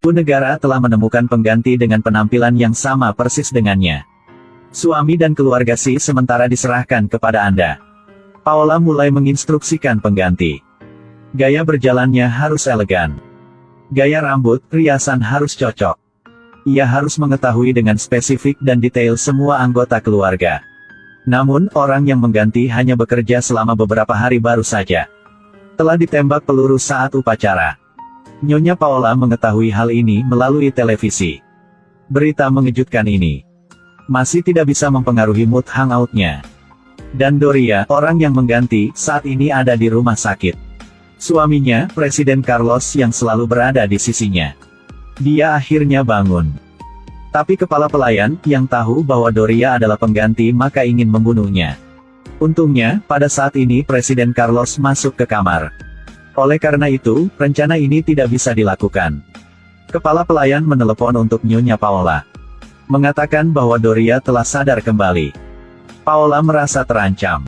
Ibu negara telah menemukan pengganti dengan penampilan yang sama persis dengannya. Suami dan keluarga Si sementara diserahkan kepada Anda. Paola mulai menginstruksikan pengganti. Gaya berjalannya harus elegan. Gaya rambut, riasan harus cocok. Ia harus mengetahui dengan spesifik dan detail semua anggota keluarga. Namun, orang yang mengganti hanya bekerja selama beberapa hari baru saja. Telah ditembak peluru saat upacara. Nyonya Paola mengetahui hal ini melalui televisi. Berita mengejutkan ini masih tidak bisa mempengaruhi mood hangout-nya. Dan Doria, orang yang mengganti, saat ini ada di rumah sakit. Suaminya, Presiden Carlos yang selalu berada di sisinya. Dia akhirnya bangun. Tapi kepala pelayan, yang tahu bahwa Doria adalah pengganti maka ingin membunuhnya. Untungnya, pada saat ini Presiden Carlos masuk ke kamar. Oleh karena itu, rencana ini tidak bisa dilakukan. Kepala pelayan menelepon untuk Nyonya Paola. Mengatakan bahwa Doria telah sadar kembali. Paola merasa terancam.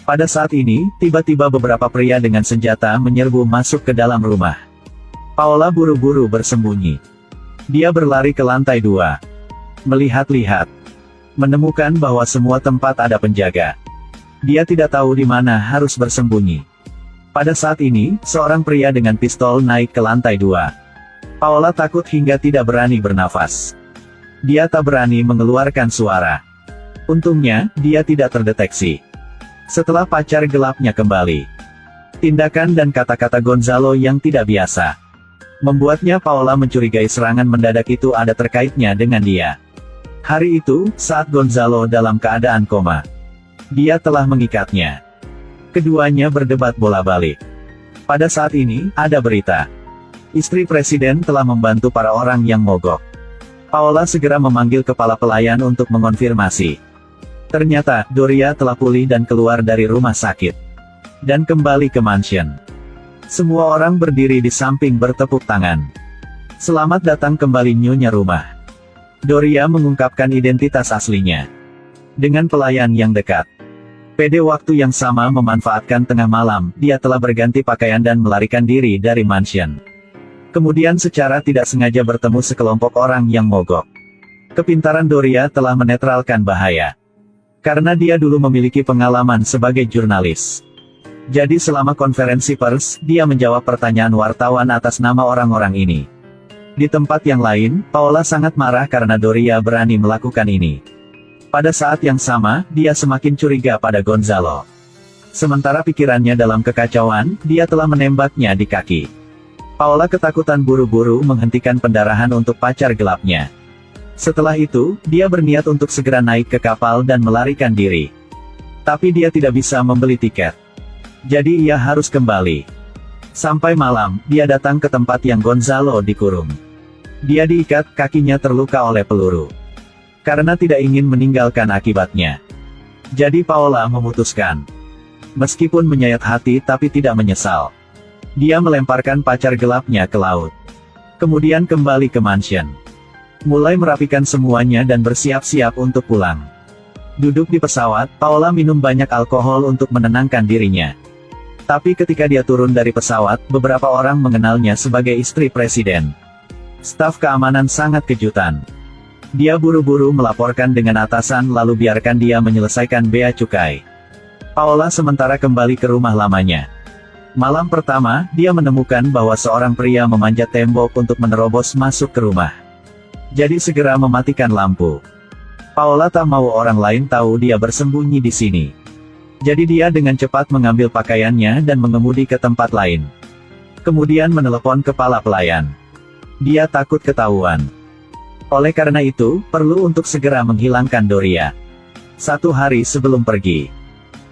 Pada saat ini, tiba-tiba beberapa pria dengan senjata menyerbu masuk ke dalam rumah. Paola buru-buru bersembunyi. Dia berlari ke lantai 2. Melihat-lihat. Menemukan bahwa semua tempat ada penjaga. Dia tidak tahu di mana harus bersembunyi. Pada saat ini, seorang pria dengan pistol naik ke lantai 2. Paola takut hingga tidak berani bernafas. Dia tak berani mengeluarkan suara. Untungnya, dia tidak terdeteksi. Setelah pacar gelapnya kembali. Tindakan dan kata-kata Gonzalo yang tidak biasa membuatnya Paola mencurigai serangan mendadak itu ada terkaitnya dengan dia. Hari itu, saat Gonzalo dalam keadaan koma, dia telah mengikatnya. Keduanya berdebat bola-balik. Pada saat ini, ada berita. Istri presiden telah membantu para orang yang mogok. Paola segera memanggil kepala pelayan untuk mengonfirmasi. Ternyata, Doria telah pulih dan keluar dari rumah sakit. Dan kembali ke mansion. Semua orang berdiri di samping bertepuk tangan. Selamat datang kembali Nyonya Rumah. Doria mengungkapkan identitas aslinya. Dengan pelayan yang dekat. Pada waktu yang sama memanfaatkan tengah malam, dia telah berganti pakaian dan melarikan diri dari mansion. Kemudian secara tidak sengaja bertemu sekelompok orang yang mogok. Kepintaran Doria telah menetralkan bahaya. Karena dia dulu memiliki pengalaman sebagai jurnalis. Jadi selama konferensi pers, dia menjawab pertanyaan wartawan atas nama orang-orang ini. Di tempat yang lain, Paola sangat marah karena Doria berani melakukan ini. Pada saat yang sama, dia semakin curiga pada Gonzalo. Sementara pikirannya dalam kekacauan, dia telah menembaknya di kaki. Paola ketakutan buru-buru menghentikan pendarahan untuk pacar gelapnya. Setelah itu, dia berniat untuk segera naik ke kapal dan melarikan diri. Tapi dia tidak bisa membeli tiket. Jadi ia harus kembali. Sampai malam, dia datang ke tempat yang Gonzalo dikurung. Dia diikat, kakinya terluka oleh peluru. Karena tidak ingin meninggalkan akibatnya. Jadi Paola memutuskan. Meskipun menyayat hati tapi tidak menyesal. Dia melemparkan pacar gelapnya ke laut. Kemudian kembali ke mansion. Mulai merapikan semuanya dan bersiap-siap untuk pulang. Duduk di pesawat, Paola minum banyak alkohol untuk menenangkan dirinya. Tapi ketika dia turun dari pesawat, beberapa orang mengenalnya sebagai istri presiden. Staf keamanan sangat kejutan. Dia buru-buru melaporkan dengan atasan lalu biarkan dia menyelesaikan bea cukai. Paola sementara kembali ke rumah lamanya. Malam pertama, dia menemukan bahwa seorang pria memanjat tembok untuk menerobos masuk ke rumah. Jadi segera mematikan lampu. Paola tak mau orang lain tahu dia bersembunyi di sini. Jadi dia dengan cepat mengambil pakaiannya dan mengemudi ke tempat lain. Kemudian menelepon kepala pelayan. Dia takut ketahuan. Oleh karena itu, perlu untuk segera menghilangkan Doria. 1 hari sebelum pergi,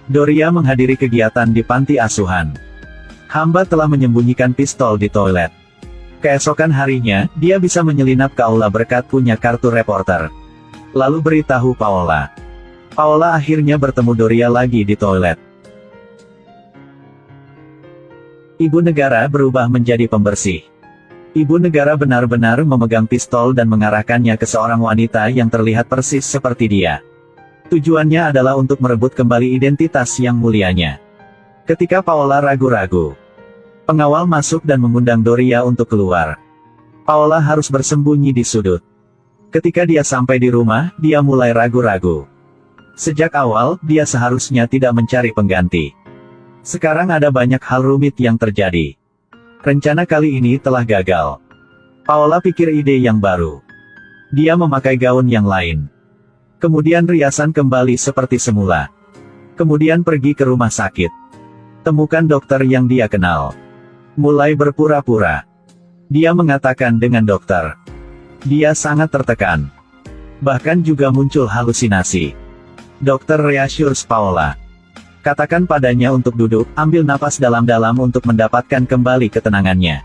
Doria menghadiri kegiatan di panti asuhan. Hamba telah menyembunyikan pistol di toilet. Keesokan harinya, dia bisa menyelinap ke aula berkat punya kartu reporter. Lalu beritahu Paola. Paola akhirnya bertemu Doria lagi di toilet. Ibu negara berubah menjadi pembersih. Ibu negara benar-benar memegang pistol dan mengarahkannya ke seorang wanita yang terlihat persis seperti dia. Tujuannya adalah untuk merebut kembali identitas yang mulianya. Ketika Paola ragu-ragu, pengawal masuk dan mengundang Doria untuk keluar. Paola harus bersembunyi di sudut. Ketika dia sampai di rumah, dia mulai ragu-ragu. Sejak awal, dia seharusnya tidak mencari pengganti. Sekarang ada banyak hal rumit yang terjadi. Rencana kali ini telah gagal. Paola pikir ide yang baru. Dia memakai gaun yang lain. Kemudian riasan kembali seperti semula. Kemudian pergi ke rumah sakit. Temukan dokter yang dia kenal. Mulai berpura-pura. Dia mengatakan dengan dokter. Dia sangat tertekan. Bahkan juga muncul halusinasi. Dokter reassures Paola. Katakan padanya untuk duduk, ambil napas dalam-dalam untuk mendapatkan kembali ketenangannya.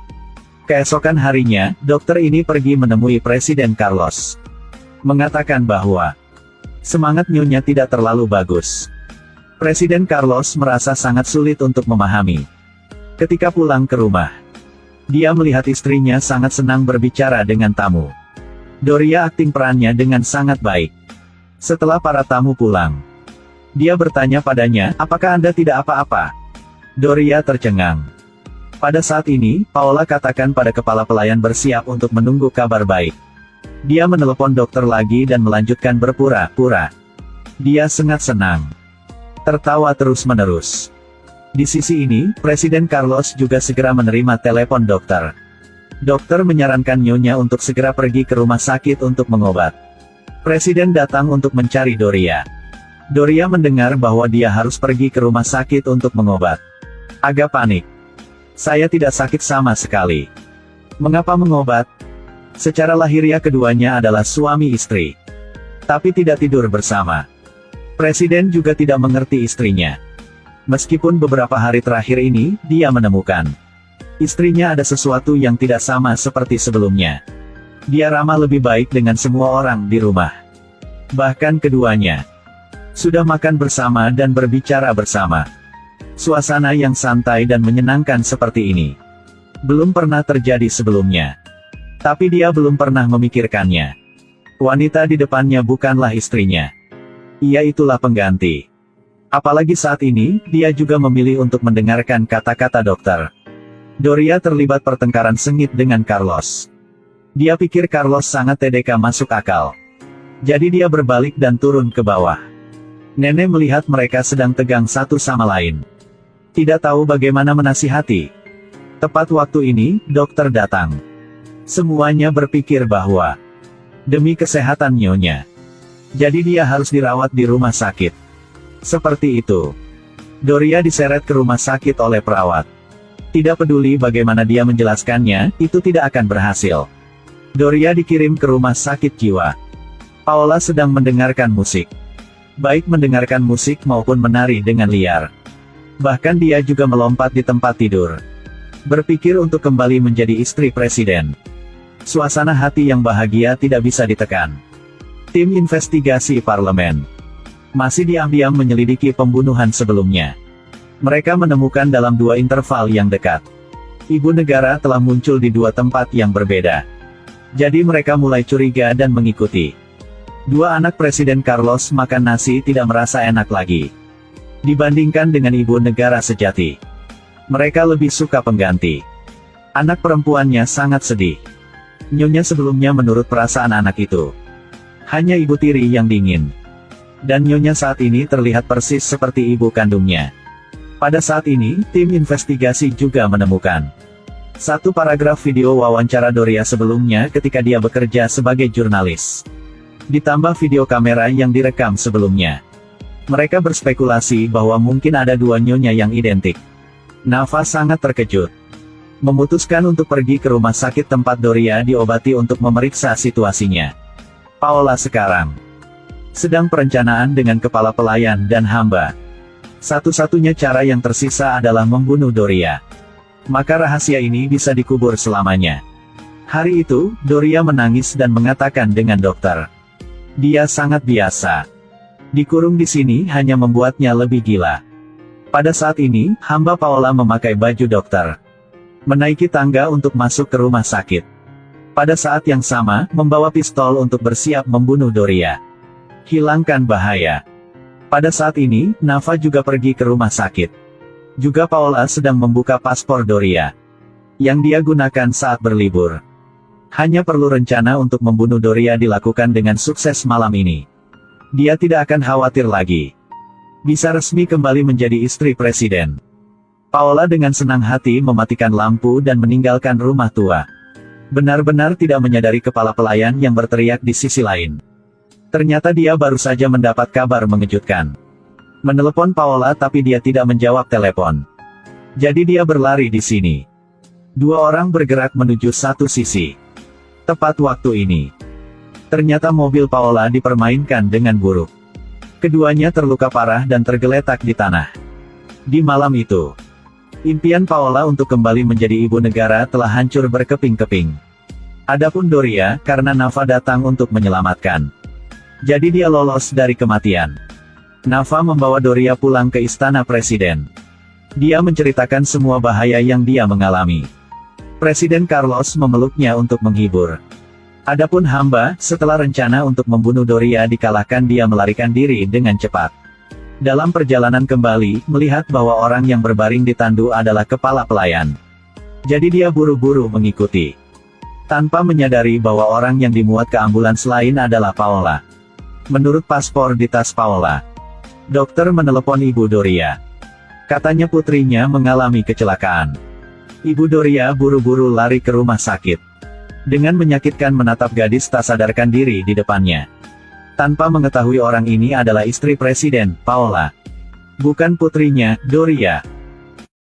Keesokan harinya, dokter ini pergi menemui Presiden Carlos. Mengatakan bahwa semangat Nyonya tidak terlalu bagus. Presiden Carlos merasa sangat sulit untuk memahami. Ketika pulang ke rumah, dia melihat istrinya sangat senang berbicara dengan tamu. Doria akting perannya dengan sangat baik. Setelah para tamu pulang, dia bertanya padanya, apakah Anda tidak apa-apa? Doria tercengang. Pada saat ini, Paola katakan pada kepala pelayan bersiap untuk menunggu kabar baik. Dia menelepon dokter lagi dan melanjutkan berpura-pura. Dia sangat senang. Tertawa terus-menerus. Di sisi ini, Presiden Carlos juga segera menerima telepon dokter. Dokter menyarankan Nyonya untuk segera pergi ke rumah sakit untuk mengobat. Presiden datang untuk mencari Doria. Doria mendengar bahwa dia harus pergi ke rumah sakit untuk mengobat. Agak panik. Saya tidak sakit sama sekali. Mengapa mengobat? Secara lahiriah keduanya adalah suami istri. Tapi tidak tidur bersama. Presiden juga tidak mengerti istrinya. Meskipun beberapa hari terakhir ini, dia menemukan istrinya ada sesuatu yang tidak sama seperti sebelumnya. Dia ramah lebih baik dengan semua orang di rumah. Bahkan keduanya sudah makan bersama dan berbicara bersama. Suasana yang santai dan menyenangkan seperti ini belum pernah terjadi sebelumnya. Tapi dia belum pernah memikirkannya. Wanita di depannya bukanlah istrinya. Ia itulah pengganti. Apalagi saat ini, dia juga memilih untuk mendengarkan kata-kata dokter. Doria terlibat pertengkaran sengit dengan Carlos. Dia pikir Carlos sangat TDK masuk akal. Jadi dia berbalik dan turun ke bawah. Nenek melihat mereka sedang tegang satu sama lain. Tidak tahu bagaimana menasihati. Tepat waktu ini, dokter datang. Semuanya berpikir bahwa demi kesehatan Nyonya, jadi dia harus dirawat di rumah sakit. Seperti itu. Doria diseret ke rumah sakit oleh perawat. Tidak peduli bagaimana dia menjelaskannya, itu tidak akan berhasil. Doria dikirim ke rumah sakit jiwa. Paola sedang mendengarkan musik. Baik mendengarkan musik maupun menari dengan liar. Bahkan dia juga melompat di tempat tidur. Berpikir untuk kembali menjadi istri presiden. Suasana hati yang bahagia tidak bisa ditekan. Tim investigasi parlemen masih diam-diam menyelidiki pembunuhan sebelumnya. Mereka menemukan dalam dua interval yang dekat. Ibu negara telah muncul di dua tempat yang berbeda. Jadi mereka mulai curiga dan mengikuti. Dua anak Presiden Carlos makan nasi tidak merasa enak lagi. Dibandingkan dengan ibu negara sejati. Mereka lebih suka pengganti. Anak perempuannya sangat sedih. Nyonya sebelumnya menurut perasaan anak itu. Hanya ibu tiri yang dingin. Dan Nyonya saat ini terlihat persis seperti ibu kandungnya. Pada saat ini, tim investigasi juga menemukan satu paragraf video wawancara Doria sebelumnya ketika dia bekerja sebagai jurnalis. Ditambah video kamera yang direkam sebelumnya. Mereka berspekulasi bahwa mungkin ada dua Nyonya yang identik. Nafa sangat terkejut. Memutuskan untuk pergi ke rumah sakit tempat Doria diobati untuk memeriksa situasinya. Paola sekarang sedang perencanaan dengan kepala pelayan dan hamba. Satu-satunya cara yang tersisa adalah membunuh Doria. Maka rahasia ini bisa dikubur selamanya. Hari itu, Doria menangis dan mengatakan dengan dokter. Dia sangat biasa. Dikurung di sini hanya membuatnya lebih gila. Pada saat ini, hamba Paola memakai baju dokter. Menaiki tangga untuk masuk ke rumah sakit. Pada saat yang sama, membawa pistol untuk bersiap membunuh Doria. Hilangkan bahaya. Pada saat ini, Nafa juga pergi ke rumah sakit. Juga Paola sedang membuka paspor Doria. Yang dia gunakan saat berlibur. Hanya perlu rencana untuk membunuh Doria dilakukan dengan sukses malam ini. Dia tidak akan khawatir lagi. Bisa resmi kembali menjadi istri presiden. Paola dengan senang hati mematikan lampu dan meninggalkan rumah tua. Benar-benar tidak menyadari kepala pelayan yang berteriak di sisi lain. Ternyata dia baru saja mendapat kabar mengejutkan. Menelepon Paola tapi dia tidak menjawab telepon. Jadi dia berlari di sini. Dua orang bergerak menuju satu sisi. Tepat waktu ini. Ternyata mobil Paola dipermainkan dengan buruk. Keduanya terluka parah dan tergeletak di tanah. Di malam itu, impian Paola untuk kembali menjadi ibu negara telah hancur berkeping-keping. Adapun Doria, karena Nafa datang untuk menyelamatkan. Jadi dia lolos dari kematian. Nafa membawa Doria pulang ke istana presiden. Dia menceritakan semua bahaya yang dia mengalami. Presiden Carlos memeluknya untuk menghibur. Adapun hamba, setelah rencana untuk membunuh Doria dikalahkan, dia melarikan diri dengan cepat. Dalam perjalanan kembali, melihat bahwa orang yang berbaring di tandu adalah kepala pelayan. Jadi dia buru-buru mengikuti. Tanpa menyadari bahwa orang yang dimuat ke ambulans lain adalah Paola. Menurut paspor di tas Paola, dokter menelepon Ibu Doria. Katanya putrinya mengalami kecelakaan. Ibu Doria buru-buru lari ke rumah sakit. Dengan menyakitkan menatap gadis tak sadarkan diri di depannya. Tanpa mengetahui orang ini adalah istri presiden, Paola. Bukan putrinya, Doria.